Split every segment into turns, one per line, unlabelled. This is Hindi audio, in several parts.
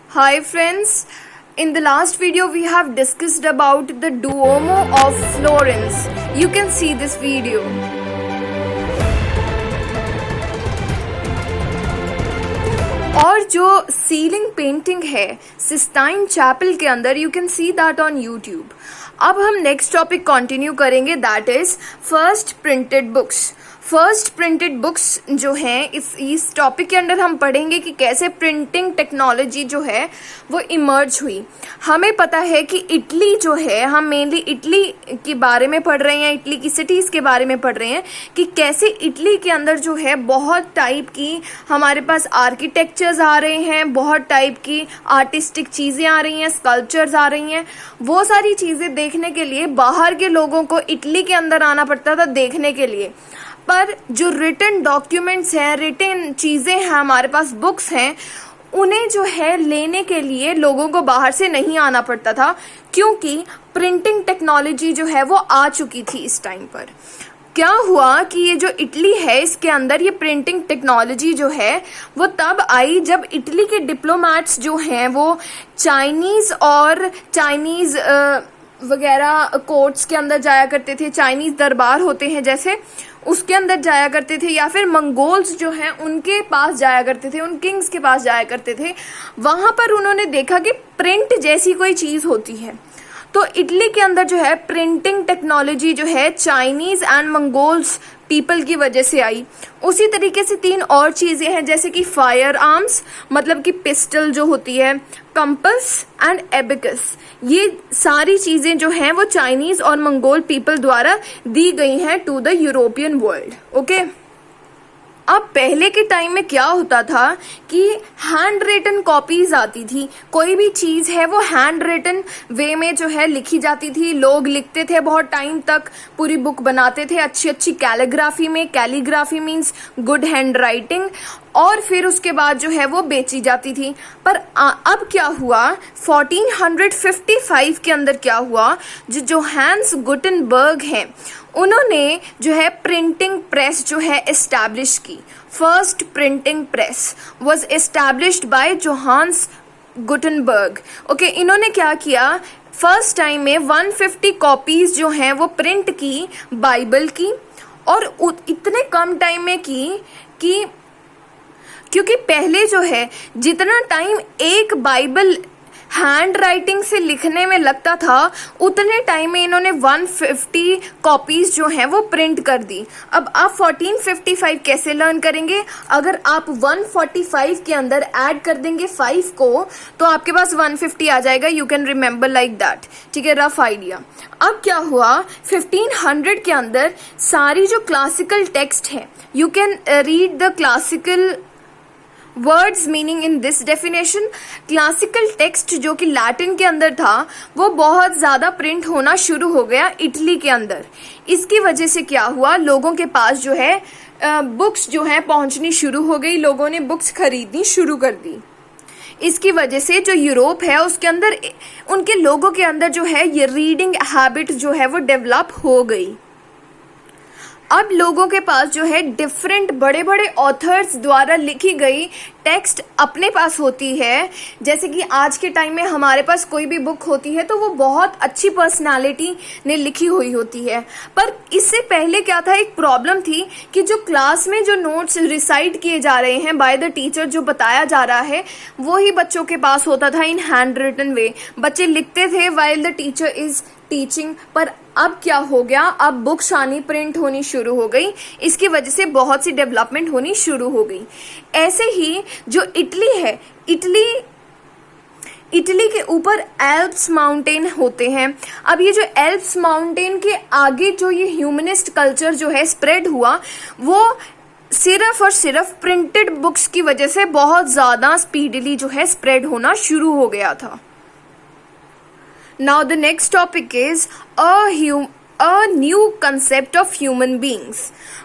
Hi friends, in the last video we have discussed about the Duomo of Florence. You can see this video. और जो सीलिंग पेंटिंग है सिस्टाइन चैपल के अंदर, you can see that on YouTube. अब हम नेक्स्ट टॉपिक कंटिन्यू करेंगे, that is first printed books. First printed books जो हैं इस टॉपिक के अंदर हम पढ़ेंगे कि कैसे प्रिंटिंग टेक्नोलॉजी जो है वो इमर्ज हुई. हमें पता है कि इटली जो है, हम मेनली इटली के बारे में पढ़ रहे हैं, इटली की सिटीज़ के बारे में पढ़ रहे हैं कि कैसे इटली के अंदर जो है बहुत टाइप की हमारे पास आर्किटेक्चर्स आ रहे हैं, बहुत टाइप की आर्टिस्टिक चीज़ें आ रही हैं, स्कल्पचर्स आ रही हैं. वो सारी चीज़ें देखने के लिए बाहर के लोगों को इटली के अंदर आना पड़ता था देखने के लिए. पर जो रिटन डॉक्यूमेंट्स हैं, रिटन चीज़ें हैं, हमारे पास बुक्स हैं, उन्हें जो है लेने के लिए लोगों को बाहर से नहीं आना पड़ता था, क्योंकि प्रिंटिंग टेक्नोलॉजी जो है वो आ चुकी थी इस टाइम पर. क्या हुआ कि ये जो इटली है इसके अंदर ये प्रिंटिंग टेक्नोलॉजी जो है वो तब आई जब इटली के डिप्लोमैट्स जो हैं वो चाइनीज़ वगैरह कोर्ट्स के अंदर जाया करते थे, चाइनीज़ दरबार होते हैं जैसे, उसके अंदर जाया करते थे, या फिर मंगोल्स जो हैं उनके पास जाया करते थे, उन किंग्स के पास जाया करते थे. वहाँ पर उन्होंने देखा कि प्रिंट जैसी कोई चीज़ होती है. तो इटली के अंदर जो है प्रिंटिंग टेक्नोलॉजी जो है चाइनीज़ एंड मंगोल्स पीपल की वजह से आई. उसी तरीके से तीन और चीज़ें हैं जैसे कि फायर आर्म्स, मतलब कि पिस्टल जो होती है, कंपस एंड एबिकस. ये सारी चीज़ें जो हैं वो चाइनीज़ और मंगोल पीपल द्वारा दी गई हैं to the European world. Okay, अब पहले के टाइम में क्या होता था कि हैंड रिटन कॉपीज आती थी. कोई भी चीज़ है वो हैंड रिटन वे में जो है लिखी जाती थी. लोग लिखते थे बहुत टाइम तक, पूरी बुक बनाते थे अच्छी अच्छी कैलीग्राफी में. Calligraphy means good hand writing. और फिर उसके बाद जो है वो बेची जाती थी. पर अब क्या हुआ, 1455 के अंदर क्या हुआ, जो जोहान्स गुटेनबर्ग हैं उन्होंने जो है प्रिंटिंग प्रेस जो है एस्टैब्लिश की. First printing press was established bye Johannes Gutenberg. Okay, इन्होंने क्या किया, फर्स्ट टाइम में 150 कॉपीज जो हैं वो प्रिंट की बाइबल की, और इतने कम टाइम में की कि क्योंकि पहले जो है जितना टाइम एक बाइबल हैंड राइटिंग से लिखने में लगता था उतने टाइम में इन्होंने 150 कॉपीज जो हैं वो प्रिंट कर दी. अब आप 1455 कैसे लर्न करेंगे, अगर आप 145 के अंदर ऐड कर देंगे 5 को तो आपके पास 150 आ जाएगा. You can remember like that. ठीक है, रफ आइडिया. अब क्या हुआ, 1500 के अंदर सारी जो क्लासिकल टेक्स्ट है, you can read the classical words meaning in this definition. Classical text जो कि लैटिन के अंदर था वो बहुत ज़्यादा प्रिंट होना शुरू हो गया इटली के अंदर. इसकी वजह से क्या हुआ, लोगों के पास जो है बुक्स जो है पहुंचनी शुरू हो गई, लोगों ने बुक्स खरीदनी शुरू कर दी. इसकी वजह से जो यूरोप है उसके अंदर उनके लोगों के अंदर जो है ये रीडिंग हैबिट जो है वो डेवलप हो गई. अब लोगों के पास जो है डिफरेंट बड़े बड़े ऑथर्स द्वारा लिखी गई टेक्स्ट अपने पास होती है. जैसे कि आज के टाइम में हमारे पास कोई भी बुक होती है तो वो बहुत अच्छी पर्सनालिटी ने लिखी हुई होती है. पर इससे पहले क्या था, एक प्रॉब्लम थी कि जो क्लास में जो नोट्स रिसाइट किए जा रहे हैं बाय द टीचर, जो बताया जा रहा है वो ही बच्चों के पास होता था इन हैंड रिटन वे. बच्चे लिखते थे while the teacher is teaching. पर अब क्या हो गया, अब बुक्स आनी, प्रिंट होनी शुरू हो गई. इसकी वजह से बहुत सी डेवलपमेंट होनी शुरू हो गई. ऐसे ही जो इटली है, इटली के ऊपर एल्प्स माउंटेन होते हैं. अब ये जो एल्प्स माउंटेन के आगे जो ये ह्यूमनिस्ट कल्चर जो है स्प्रेड हुआ, वो सिर्फ और सिर्फ प्रिंटेड बुक्स की वजह से बहुत ज़्यादा स्पीडली जो है स्प्रेड होना शुरू हो गया था. Now the next topic is a new concept of human beings.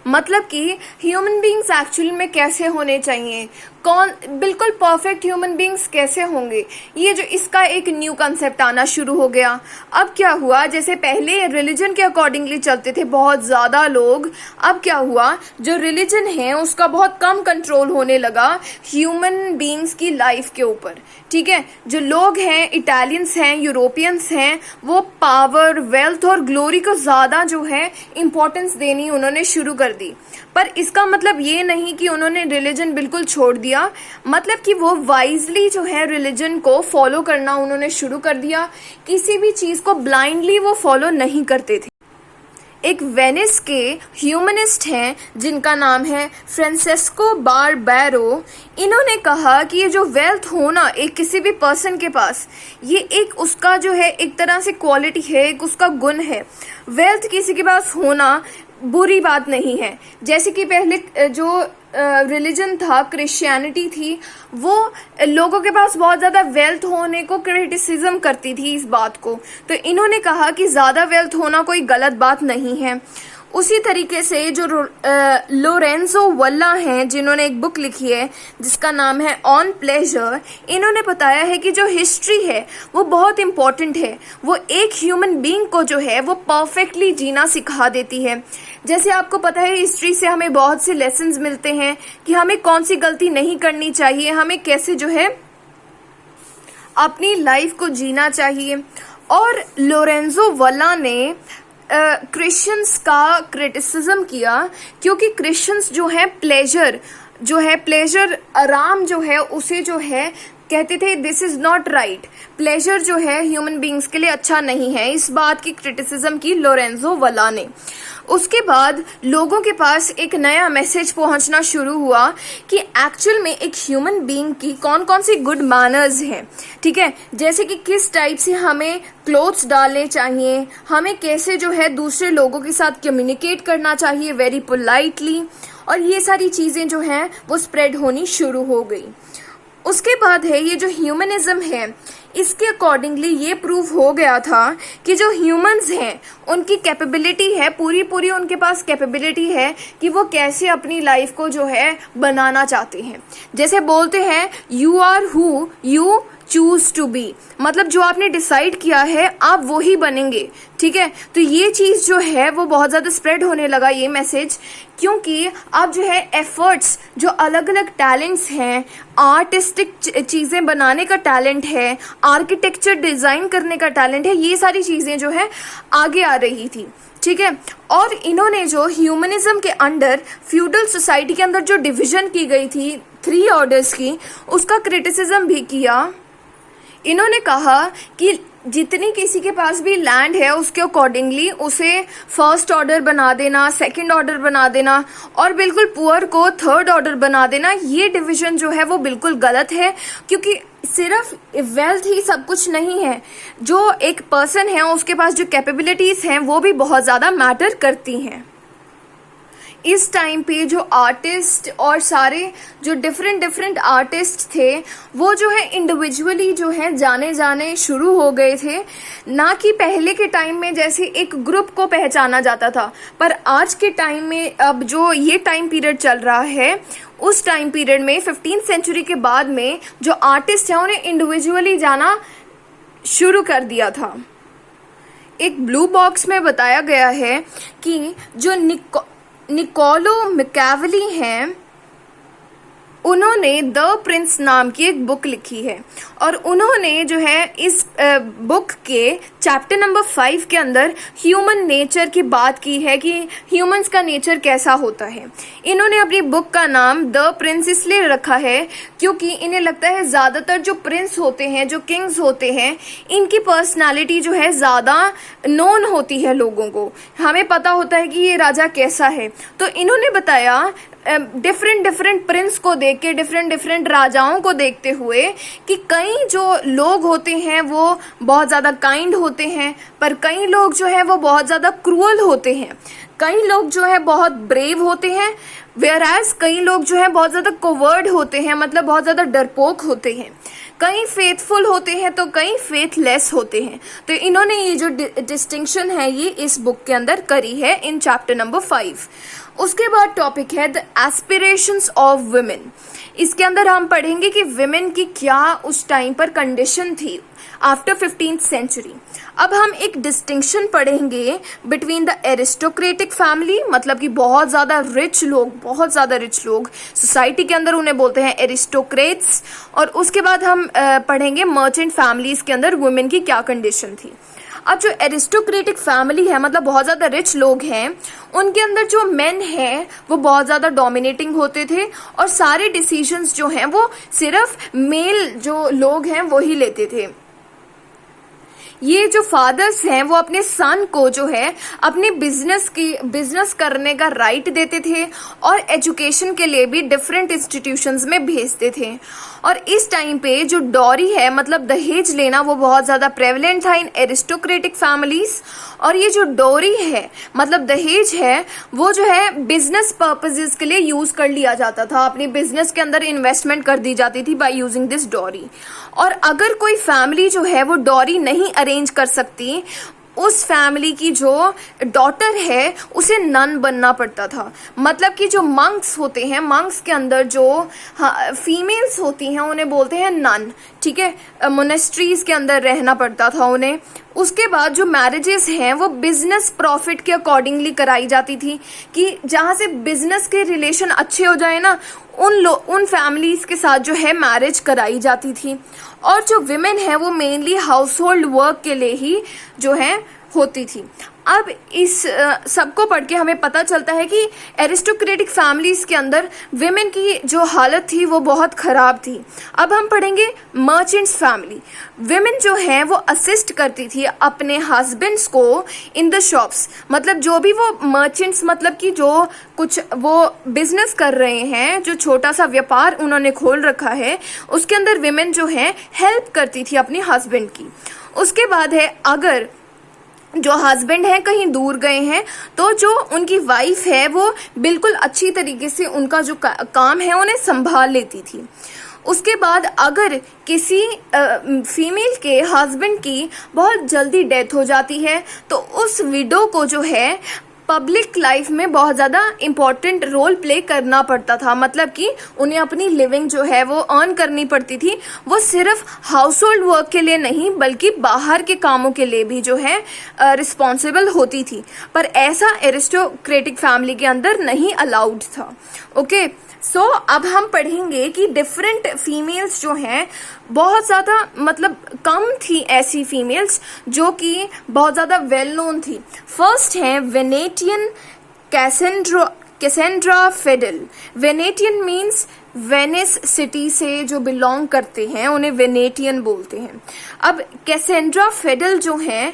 मतलब कि ह्यूमन बींग्स एक्चुअली में कैसे होने चाहिए, कौन बिल्कुल परफेक्ट ह्यूमन बींग्स कैसे होंगे, ये जो इसका एक न्यू कंसेप्ट आना शुरू हो गया। अब क्या हुआ, जैसे पहले रिलीजन के अकॉर्डिंगली चलते थे बहुत ज़्यादा लोग, अब क्या हुआ, जो रिलीजन है उसका बहुत कम कंट्रोल होने लगा ह्यूमन बींग्स की लाइफ के ऊपर। ठीक है, जो लोग हैं, इटालियंस हैं, यूरोपियंस हैं, वो पावर, वेल्थ और ग्लोरी को ज़्यादा जो है इम्पोर्टेंस देनी उन्होंने शुरू कर दी। पर इसका मतलब ये नहीं कि उन्होंने रिलीजन बिल्कुल छोड़ दिया, मतलब कि वो वाइजली जो है रिलीजन को फॉलो करना उन्होंने शुरू कर दिया, किसी भी चीज़ को ब्लाइंडली वो फॉलो नहीं करते थे। एक वेनिस के ह्यूमनिस्ट हैं जिनका नाम है फ्रांसेस्को बारबेरो। इन्होंने कहा कि ये जो वेल्थ होना एक किसी भी पर्सन के पास, ये एक उसका जो है एक तरह से क्वालिटी है, एक उसका गुण है। वेल्थ किसी के पास होना बुरी बात नहीं है। जैसे कि पहले जो रिलीजन था, क्रिश्चियनिटी थी, वो लोगों के पास बहुत ज़्यादा वेल्थ होने को क्रिटिसिज्म करती थी इस बात को। तो इन्होंने कहा कि ज़्यादा वेल्थ होना कोई गलत बात नहीं है। उसी तरीके से जो लोरेंजो वल्ला हैं, जिन्होंने एक बुक लिखी है जिसका नाम है ऑन प्लेजर, इन्होंने बताया है कि जो हिस्ट्री है वो बहुत इम्पॉर्टेंट है। वो एक ह्यूमन बीइंग को जो है वो परफेक्टली जीना सिखा देती है। जैसे आपको पता है, हिस्ट्री से हमें बहुत से लेसन्स मिलते हैं कि हमें कौन सी गलती नहीं करनी चाहिए, हमें कैसे जो है अपनी लाइफ को जीना चाहिए। और लोरेंजो वल्ला ने क्रिश्चियंस का क्रिटिसिज्म किया, क्योंकि क्रिश्चियंस जो है प्लेजर आराम जो है उसे जो है कहते थे this is not right, pleasure जो है ह्यूमन बींग्स के लिए अच्छा नहीं है। इस बात की क्रिटिसिज्म की लोरेंजो वल्ला ने। उसके बाद लोगों के पास एक नया मैसेज पहुंचना शुरू हुआ कि एक्चुअल में एक ह्यूमन बीइंग की कौन कौन सी गुड मैनर्स हैं। ठीक है, जैसे कि किस टाइप से हमें क्लोथ्स डालने चाहिए, हमें कैसे जो है दूसरे लोगों के साथ कम्युनिकेट करना चाहिए वेरी पोलाइटली, और ये सारी चीज़ें जो हैं वो स्प्रेड होनी शुरू हो गई। उसके बाद है ये जो ह्यूमनिज्म है, इसके अकॉर्डिंगली ये प्रूव हो गया था कि जो ह्यूमंस हैं उनकी कैपेबिलिटी है, पूरी उनके पास कैपेबिलिटी है कि वो कैसे अपनी लाइफ को जो है बनाना चाहते हैं। जैसे बोलते हैं you are who you choose to be, मतलब जो आपने डिसाइड किया है आप वो ही बनेंगे। ठीक है, तो ये चीज़ जो है वो बहुत ज़्यादा स्प्रेड होने लगा ये मैसेज, क्योंकि अब जो है एफर्ट्स, जो अलग अलग टैलेंट्स हैं, आर्टिस्टिक चीज़ें बनाने का टैलेंट है, आर्किटेक्चर डिज़ाइन करने का टैलेंट है, ये सारी चीज़ें जो है आगे आ रही थी। ठीक है, और इन्होंने जो ह्यूमनिज्म के अंडर फ्यूडल सोसाइटी के अंदर जो डिवीजन की गई थी 3 ऑर्डर्स की, उसका क्रिटिसिज्म भी किया। इन्होंने कहा कि जितनी किसी के पास भी लैंड है उसके अकॉर्डिंगली उसे फर्स्ट ऑर्डर बना देना, सेकंड ऑर्डर बना देना, और बिल्कुल पुअर को थर्ड ऑर्डर बना देना, ये डिवीजन जो है वो बिल्कुल गलत है। क्योंकि सिर्फ वेल्थ ही सब कुछ नहीं है, जो एक पर्सन है उसके पास जो कैपेबिलिटीज़ हैं वो भी बहुत ज़्यादा मैटर करती हैं। इस टाइम पे जो आर्टिस्ट और सारे जो डिफरेंट आर्टिस्ट थे वो जो है इंडिविजुअली जो है जाने शुरू हो गए थे, ना कि पहले के टाइम में जैसे एक ग्रुप को पहचाना जाता था। पर आज के टाइम में अब जो ये टाइम पीरियड चल रहा है, उस टाइम पीरियड में 15th सेंचुरी के बाद में जो आर्टिस्ट हैं उन्हें इंडिविजुअली जाना शुरू कर दिया था। एक ब्लू बॉक्स में बताया गया है कि जो निकोलो मैकियावेली हैं, उन्होंने द प्रिंस नाम की एक बुक लिखी है, और उन्होंने जो है इस बुक के चैप्टर नंबर 5 के अंदर ह्यूमन नेचर की बात की है कि ह्यूमंस का नेचर कैसा होता है। इन्होंने अपनी बुक का नाम द प्रिंस इसलिए रखा है क्योंकि इन्हें लगता है ज़्यादातर जो प्रिंस होते हैं, जो किंग्स होते हैं, इनकी पर्सनालिटी जो है ज़्यादा नोन होती है लोगों को, हमें पता होता है कि ये राजा कैसा है। तो इन्होंने बताया डिफरेंट प्रिंस को देख के, डिफरेंट राजाओं को देखते हुए, कि कई जो लोग होते हैं वो बहुत ज़्यादा काइंड होते हैं, पर कई लोग जो है वो बहुत ज़्यादा क्रूअल होते हैं, कई लोग जो है बहुत ब्रेव होते हैं, वेयरएज कई लोग जो है बहुत ज़्यादा कोवर्ड होते हैं, मतलब बहुत ज़्यादा डरपोक होते हैं, कई फेथफुल होते हैं तो कई फेथलेस होते हैं। तो इन्होंने ये जो डिस्टिंक्शन है ये इस बुक के अंदर करी है इन चैप्टर नंबर 5। उसके बाद टॉपिक है द एस्पिरेशंस ऑफ वुमेन। इसके अंदर हम पढ़ेंगे कि विमेन की क्या उस टाइम पर कंडीशन थी आफ्टर 15th सेंचुरी। अब हम एक डिस्टिंक्शन पढ़ेंगे बिटवीन द एरिस्टोक्रेटिक फैमिली, मतलब कि बहुत ज़्यादा रिच लोग सोसाइटी के अंदर उन्हें बोलते हैं एरिस्टोक्रेट्स, और उसके बाद हम पढ़ेंगे मर्चेंट फैमिलीज के अंदर वुमेन की क्या कंडीशन थी। अब जो एरिस्टोक्रेटिक फैमिली है, मतलब बहुत ज़्यादा रिच लोग हैं, उनके अंदर जो मेन हैं वो बहुत ज़्यादा डोमिनेटिंग होते थे और सारे डिसीजंस जो हैं वो सिर्फ मेल जो लोग हैं वो ही लेते थे। ये जो फादर्स हैं वो अपने सन को जो है अपने बिजनेस करने का राइट देते थे और एजुकेशन के लिए भी डिफरेंट इंस्टीट्यूशंस में भेजते थे। और इस टाइम पे जो डॉरी है, मतलब दहेज लेना, वो बहुत ज़्यादा प्रेवलेंट था इन एरिस्टोक्रेटिक फैमिलीज। और ये जो डॉरी है, मतलब दहेज है, वो जो है बिजनेस पर्पसेस के लिए यूज़ कर लिया जाता था, अपने बिजनेस के अंदर इन्वेस्टमेंट कर दी जाती थी बाय यूजिंग दिस डॉरी। और अगर कोई फैमिली जो है वो डॉरी नहीं अरेंज कर सकती, उस फैमिली की जो डॉटर है उसे नन बनना पड़ता था। मतलब कि जो मंक्स होते हैं, मंक्स के अंदर जो फीमेल्स होती हैं उन्हें बोलते हैं नन, ठीक है। मोनेस्ट्रीज के अंदर रहना पड़ता था उन्हें। उसके बाद जो मैरिजेस हैं वो बिजनेस प्रॉफिट के अकॉर्डिंगली कराई जाती थी, कि जहाँ से बिजनेस के रिलेशन अच्छे हो जाए ना, उन फैमिलीज के साथ जो है मैरिज कराई जाती थी। और जो विमेन है वो मेनली हाउस होल्ड वर्क के लिए ही जो है होती थी। अब इस सबको पढ़ के हमें पता चलता है कि एरिस्टोक्रेटिक फैमिलीज के अंदर विमेन की जो हालत थी वो बहुत ख़राब थी। अब हम पढ़ेंगे मर्चेंट्स फैमिली। विमेन जो है वो असिस्ट करती थी अपने हस्बैंड्स को इन द शॉप्स, मतलब जो भी वो मर्चेंट्स, मतलब कि जो कुछ वो बिजनेस कर रहे हैं, जो छोटा सा व्यापार उन्होंने खोल रखा है, उसके अंदर विमेन जो है हेल्प करती थी अपने हस्बैंड की। उसके बाद है, अगर जो हस्बैंड है कहीं दूर गए हैं तो जो उनकी वाइफ है वो बिल्कुल अच्छी तरीके से उनका जो काम है उन्हें संभाल लेती थी। उसके बाद अगर किसी फीमेल के हस्बैंड की बहुत जल्दी डेथ हो जाती है तो उस विडो को जो है पब्लिक लाइफ में बहुत ज़्यादा इम्पॉर्टेंट रोल प्ले करना पड़ता था। मतलब कि उन्हें अपनी लिविंग जो है वो अर्न करनी पड़ती थी। वो सिर्फ हाउस होल्ड वर्क के लिए नहीं बल्कि बाहर के कामों के लिए भी जो है रिस्पॉन्सिबल होती थी। पर ऐसा एरिस्टोक्रेटिक फैमिली के अंदर नहीं अलाउड था। ओके, सो अब हम पढ़ेंगे कि डिफरेंट फीमेल्स जो हैं बहुत ज़्यादा, मतलब कम थी ऐसी फीमेल्स जो कि बहुत ज़्यादा वेल नोन थी। फर्स्ट है वेनेटियन कैसेंड्रा फेडल। वेनेटियन मीन्स वेनिस सिटी से जो बिलोंग करते हैं उन्हें वेनेटियन बोलते हैं। अब कैसेंड्रा फेडल जो हैं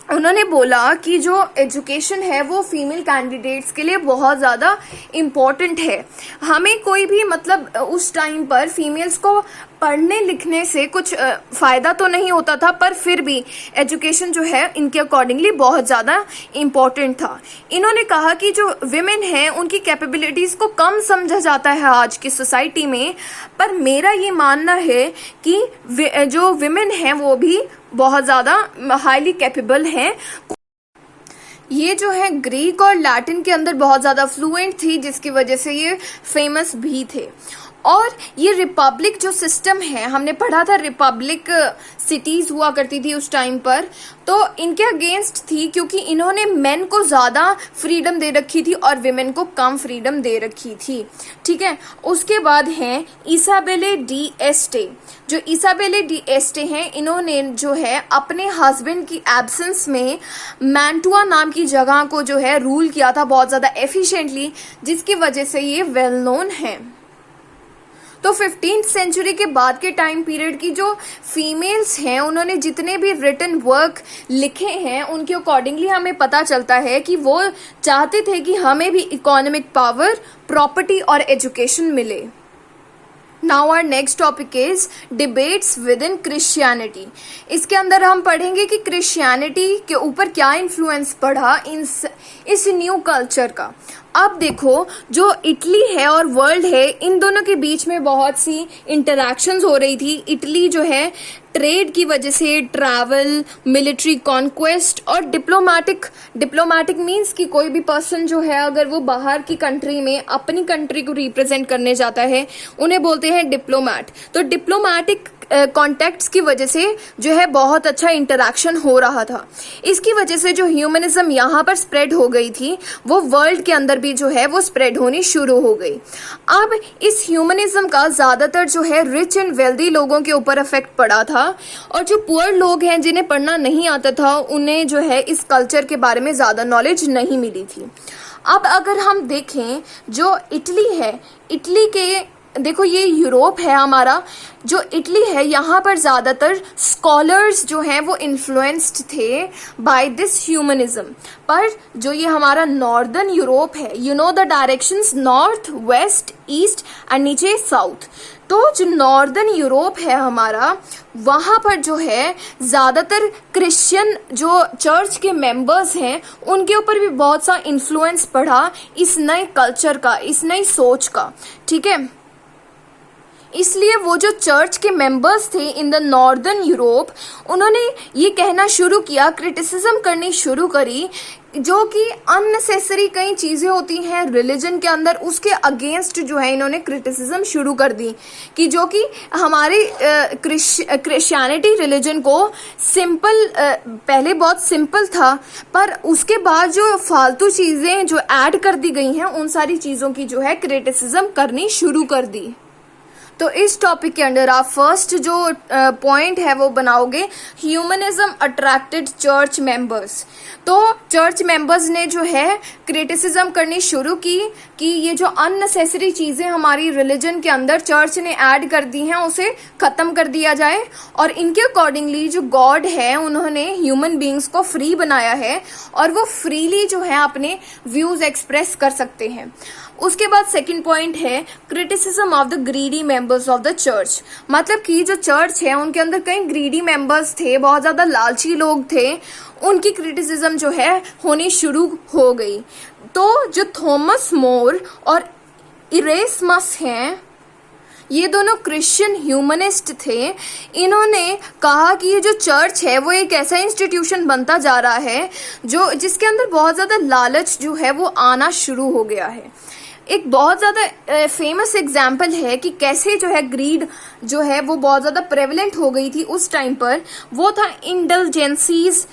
उन्होंने बोला कि जो एजुकेशन है वो फीमेल कैंडिडेट्स के लिए बहुत ज़्यादा इम्पॉर्टेंट है। हमें कोई भी, मतलब उस टाइम पर फीमेल्स को पढ़ने लिखने से कुछ फ़ायदा तो नहीं होता था, पर फिर भी एजुकेशन जो है इनके अकॉर्डिंगली बहुत ज़्यादा इम्पॉर्टेंट था। इन्होंने कहा कि जो विमेन हैं उनकी कैपेबिलिटीज़ को कम समझा जाता है आज की सोसाइटी में, पर मेरा ये मानना है कि जो विमेन हैं वो भी बहुत ज़्यादा हाईली कैपेबल हैं। ये जो है ग्रीक और लैटिन के अंदर बहुत ज़्यादा फ्लुएंट थी, जिसकी वजह से ये फेमस भी थे। और ये रिपब्लिक जो सिस्टम है, हमने पढ़ा था रिपब्लिक सिटीज़ हुआ करती थी उस टाइम पर, तो इनके अगेंस्ट थी क्योंकि इन्होंने मेन को ज़्यादा फ्रीडम दे रखी थी और विमेन को कम फ्रीडम दे रखी थी, ठीक है। उसके बाद हैं इसाबेले डी एस्टे। जो इसाबेले डी एस्टे हैं, इन्होंने जो है अपने हस्बैंड की एब्सेंस में मैंटुआ नाम की जगह को जो है रूल किया था बहुत ज़्यादा एफिशिएंटली, जिसकी वजह से ये वेल नोन है। तो 15th सेंचुरी के बाद के टाइम पीरियड की जो फीमेल्स हैं उन्होंने जितने भी रिटन वर्क लिखे हैं उनके अकॉर्डिंगली हमें पता चलता है कि वो चाहते थे कि हमें भी इकोनॉमिक पावर, प्रॉपर्टी और एजुकेशन मिले। Now our next topic is debates within Christianity. इसके अंदर हम पढ़ेंगे कि क्रिश्चियनिटी के ऊपर क्या इन्फ्लुएंस पड़ा इस न्यू कल्चर का। अब देखो, जो इटली है और वर्ल्ड है, इन दोनों के बीच में बहुत सी इंटरैक्शंस हो रही थी। इटली जो है ट्रेड की वजह से, ट्रैवल, मिलिट्री कॉन्क्वेस्ट और डिप्लोमैटिक मीन्स कि कोई भी पर्सन जो है अगर वो बाहर की कंट्री में अपनी कंट्री को रिप्रेजेंट करने जाता है, उन्हें बोलते हैं डिप्लोमैट। तो डिप्लोमैटिक कॉन्टेक्ट्स की वजह से जो है बहुत अच्छा इंटरैक्शन हो रहा था। इसकी वजह से जो ह्यूमनिज्म यहाँ पर स्प्रेड हो गई थी, वो वर्ल्ड के अंदर भी जो है वो स्प्रेड होनी शुरू हो गई। अब इस ह्यूमनिज्म का ज़्यादातर जो है रिच एंड वेल्दी लोगों के ऊपर इफेक्ट पड़ा था, और जो पुअर लोग हैं जिन्हें पढ़ना नहीं आता था, उन्हें जो है इस कल्चर के बारे में ज़्यादा नॉलेज नहीं मिली थी। अब अगर हम देखें, जो इटली है, इटली के देखो ये यूरोप है हमारा, जो इटली है यहाँ पर ज़्यादातर स्कॉलर्स जो हैं वो इन्फ्लुएंस्ड थे बाय दिस ह्यूमनिज्म। पर जो ये हमारा नॉर्दर्न यूरोप है, you know the directions north, west, east and नीचे साउथ। तो जो नॉर्दर्न यूरोप है हमारा, वहाँ पर जो है ज़्यादातर क्रिश्चियन जो चर्च के मेंबर्स हैं, उनके ऊपर भी बहुत सा इन्फ्लुएंस पड़ा इस नए कल्चर का, इस नई सोच का, ठीक है। इसलिए वो जो चर्च के मेंबर्स थे इन द नॉर्दर्न यूरोप, उन्होंने ये कहना शुरू किया, क्रिटिसिज्म करनी शुरू करी, जो कि अननेसेसरी कई चीज़ें होती हैं रिलीजन के अंदर, उसके अगेंस्ट जो है इन्होंने क्रिटिसिज्म शुरू कर दी, कि जो कि हमारे क्रिश्चियनिटी रिलीजन को सिंपल, पहले बहुत सिंपल था, पर उसके बाद जो फालतू चीज़ें जो ऐड कर दी गई हैं, उन सारी चीज़ों की जो है क्रिटिसिज्म करनी शुरू कर दी। तो इस टॉपिक के अंडर आप फर्स्ट जो पॉइंट है वो बनाओगे, ह्यूमनिज्म अट्रैक्टेड चर्च मेंबर्स। तो चर्च मेंबर्स ने जो है क्रिटिसिज्म करनी शुरू की कि ये जो अननेसेसरी चीज़ें हमारी रिलीजन के अंदर चर्च ने ऐड कर दी हैं, उसे ख़त्म कर दिया जाए, और इनके अकॉर्डिंगली जो गॉड है उन्होंने ह्यूमन बींग्स को फ्री बनाया है, और वो फ्रीली जो है अपने व्यूज़ एक्सप्रेस कर सकते हैं। उसके बाद सेकंड पॉइंट है criticism of the greedy members of the church. मतलब कि जो चर्च है उनके अंदर कई ग्रीडी मेंबर्स थे, बहुत ज़्यादा लालची लोग थे, उनकी क्रिटिसिज्म जो है होनी शुरू हो गई। तो जो थॉमस मोर और इरेस्मस हैं, ये दोनों क्रिश्चियन ह्यूमनिस्ट थे। इन्होंने कहा कि ये जो चर्च है वो एक ऐसा इंस्टीट्यूशन बनता जा रहा है जो जिसके अंदर बहुत ज़्यादा लालच जो है वो आना शुरू हो गया है। एक बहुत ज़्यादा फेमस एग्जाम्पल है कि कैसे जो है ग्रीड जो है वो बहुत ज़्यादा प्रेवलेंट हो गई थी उस टाइम पर, वो था इंडल्जेंसीज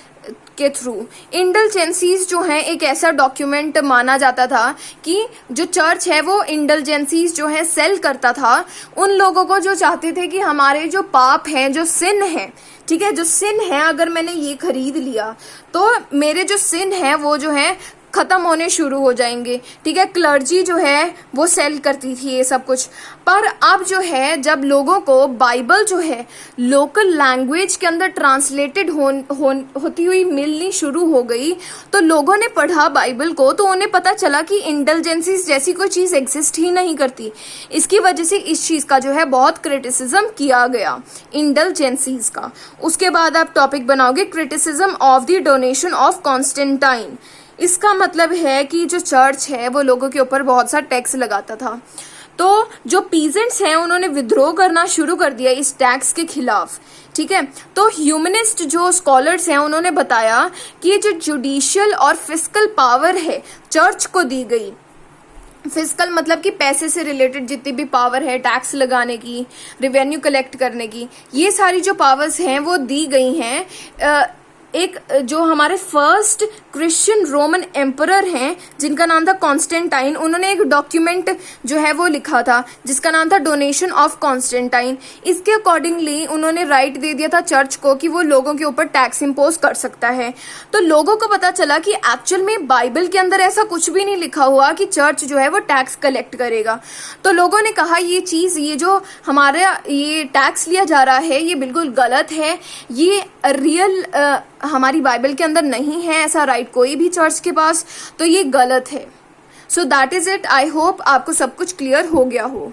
के थ्रू। इंडल्जेंसीज जो है एक ऐसा डॉक्यूमेंट माना जाता था कि जो चर्च है वो इंडल्जेंसीज जो है सेल करता था उन लोगों को जो चाहते थे कि हमारे जो पाप हैं, जो सिन है, ठीक है, जो सिन है, अगर मैंने ये खरीद लिया तो मेरे जो सिन है वो जो है ख़त्म होने शुरू हो जाएंगे, ठीक है। क्लर्जी जो है वो सेल करती थी ये सब कुछ। पर अब जो है जब लोगों को बाइबल जो है लोकल लैंग्वेज के अंदर ट्रांसलेटेड होती हुई मिलनी शुरू हो गई, तो लोगों ने पढ़ा बाइबल को, तो उन्हें पता चला कि इंडल्जेंसीज जैसी कोई चीज़ एग्जिस्ट ही नहीं करती। इसकी वजह से इस चीज़ का जो है बहुत क्रिटिसिज्म किया गया, इंडल्जेंसीज का। उसके बाद आप टॉपिक बनाओगे criticism of the donation of Constantine. इसका मतलब है कि जो चर्च है वो लोगों के ऊपर बहुत सा टैक्स लगाता था, तो जो पीजेंट्स हैं उन्होंने विद्रोह करना शुरू कर दिया इस टैक्स के खिलाफ, ठीक है। तो ह्यूमनिस्ट जो स्कॉलर्स हैं उन्होंने बताया कि ये जो जुडिशियल और फिस्कल पावर है चर्च को दी गई, फिस्कल मतलब कि पैसे से रिलेटेड जितनी भी पावर है, टैक्स लगाने की, रेवेन्यू कलेक्ट करने की, ये सारी जो पावर्स हैं वो दी गई हैं एक जो हमारे फर्स्ट क्रिश्चियन रोमन एम्परर हैं जिनका नाम था कॉन्स्टेंटाइन। उन्होंने एक डॉक्यूमेंट जो है वो लिखा था जिसका नाम था डोनेशन ऑफ कॉन्स्टेंटाइन। इसके अकॉर्डिंगली उन्होंने राइट दे दिया था चर्च को कि वो लोगों के ऊपर टैक्स इम्पोज कर सकता है। तो लोगों को पता चला कि एक्चुअल में बाइबल के अंदर ऐसा कुछ भी नहीं लिखा हुआ कि चर्च जो है वो टैक्स कलेक्ट करेगा। तो लोगों ने कहा ये चीज़, ये जो हमारा ये टैक्स लिया जा रहा है ये बिल्कुल गलत है, ये रियल हमारी बाइबल के अंदर नहीं है ऐसा राइट कोई भी चर्च के पास, तो ये गलत है। So that is it. I hope आपको सब कुछ क्लियर हो गया हो।